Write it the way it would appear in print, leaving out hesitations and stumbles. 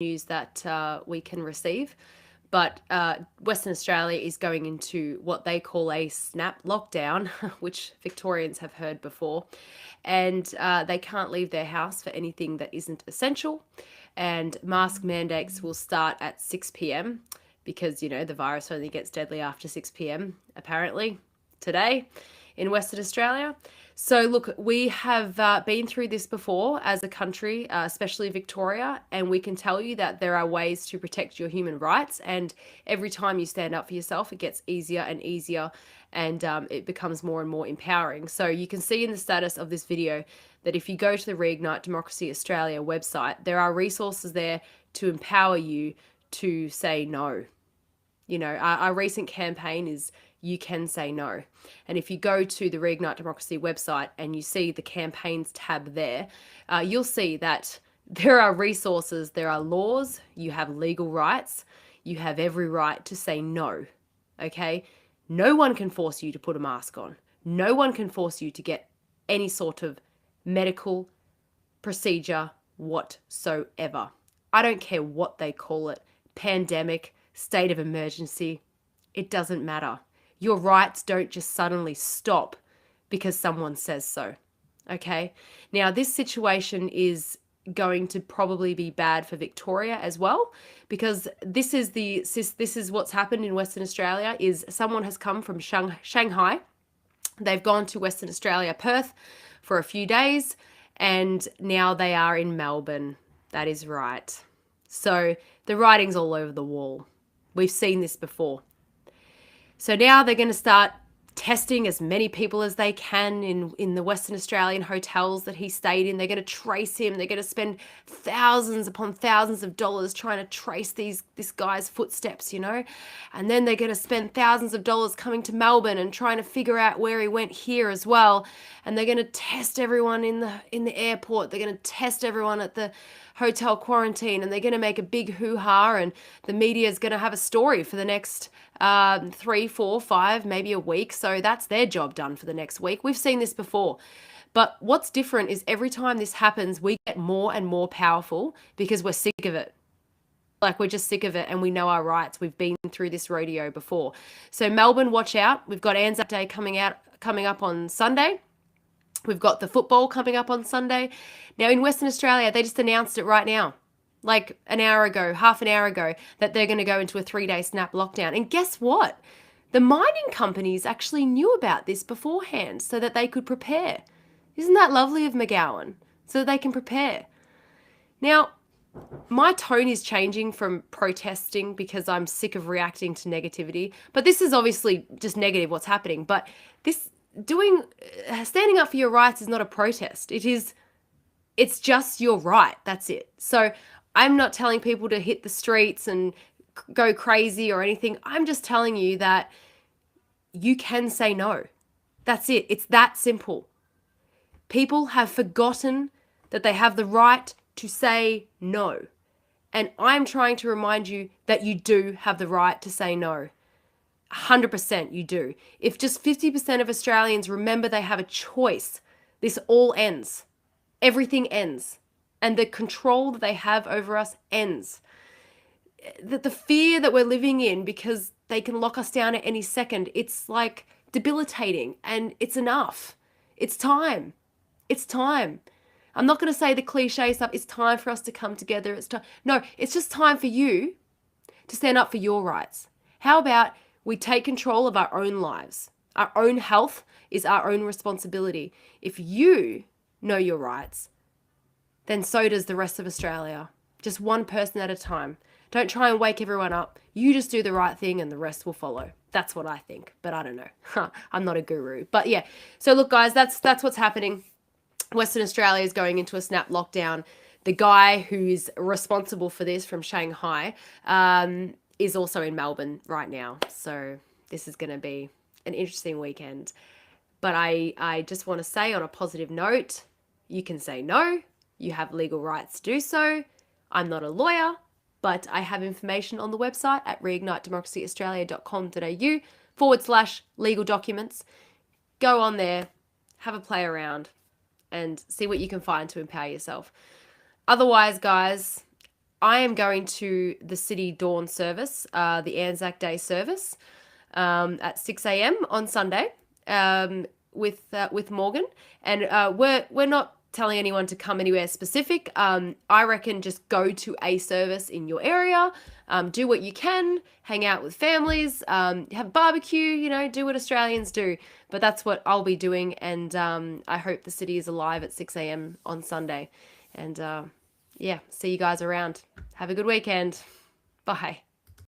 news that we can receive. But Western Australia is going into what they call a snap lockdown, which Victorians have heard before. And they can't leave their house for anything that isn't essential. And mask mandates will start at 6 p.m. because, you know, the virus only gets deadly after 6 p.m. apparently today in Western Australia. So look, we have been through this before as a country, especially Victoria, and we can tell you that there are ways to protect your human rights. And every time you stand up for yourself, it gets easier and easier, and it becomes more and more empowering. So you can see in the status of this video that if you go to the Reignite Democracy Australia website, there are resources there to empower you to say no. You know, our recent campaign is You Can Say No. And if you go to the Reignite Democracy website and you see the campaigns tab there, you'll see that there are resources, there are laws, you have legal rights, you have every right to say no, okay? No one can force you to put a mask on. No one can force you to get any sort of medical procedure whatsoever. I don't care what they call it, pandemic, state of emergency, it doesn't matter. Your rights don't just suddenly stop because someone says so, okay? Now, this situation is going to probably be bad for Victoria as well, because this is what's happened in Western Australia is someone has come from Shanghai. They've gone to Western Australia, Perth, for a few days, and now they are in Melbourne. That is right. So the writing's all over the wall. We've seen this before. So now they're going to start testing as many people as they can in the Western Australian hotels that he stayed in. They're going to trace him. They're going to spend thousands upon thousands of dollars trying to trace this guy's footsteps, you know. And then they're going to spend thousands of dollars coming to Melbourne and trying to figure out where he went here as well. And they're going to test everyone in the airport. They're going to test everyone at the hotel quarantine, and they're going to make a big hoo-ha, and the media is going to have a story for the next 3, 4, 5, maybe a week. So that's their job done for the next week. We've seen this before. But what's different is every time this happens, we get more and more powerful because we're sick of it. Like, we're just sick of it, and we know our rights. We've been through this rodeo before. So Melbourne, watch out. We've got Anzac Day coming up on Sunday. We've got the football coming up on Sunday. Now, in Western Australia, they just announced it right now, like an hour ago, half an hour ago, that they're going to go into a 3-day snap lockdown. And guess what? The mining companies actually knew about this beforehand so that they could prepare. Isn't that lovely of McGowan? So that they can prepare. Now, my tone is changing from protesting because I'm sick of reacting to negativity. But this is obviously just negative what's happening. But standing up for your rights is not a protest. It's just your right. That's it. So I'm not telling people to hit the streets and go crazy or anything. I'm just telling you that you can say no. That's it. It's that simple. People have forgotten that they have the right to say no. And I'm trying to remind you that you do have the right to say no. 100% you do. If just 50% of Australians remember they have a choice, this all ends. Everything ends. And the control that they have over us ends. The fear that we're living in because they can lock us down at any second, it's like debilitating, and it's enough. It's time. It's time. I'm not going to say the cliche stuff. It's time for us to come together. No, it's just time for you to stand up for your rights. How about we take control of our own lives? Our own health is our own responsibility. If you know your rights, then so does the rest of Australia. Just one person at a time. Don't try and wake everyone up. You just do the right thing and the rest will follow. That's what I think, but I don't know. I'm not a guru. But yeah, so look guys, that's what's happening. Western Australia is going into a snap lockdown. The guy who's responsible for this from Shanghai is also in Melbourne right now. So this is going to be an interesting weekend. But I just want to say on a positive note, you can say no. You have legal rights to do so. I'm not a lawyer, but I have information on the website at reignitedemocracyaustralia.com.au/legal documents. Go on there, have a play around, and see what you can find to empower yourself. Otherwise, guys, I am going to the City Dawn service, the Anzac Day service, at 6 a.m. on Sunday, with Morgan, and we're not telling anyone to come anywhere specific. I reckon just go to a service in your area, do what you can, hang out with families, have barbecue, do what Australians do. But that's what I'll be doing, and I hope the city is alive at 6 a.m. on Sunday. And yeah, see you guys around. Have a good weekend. Bye.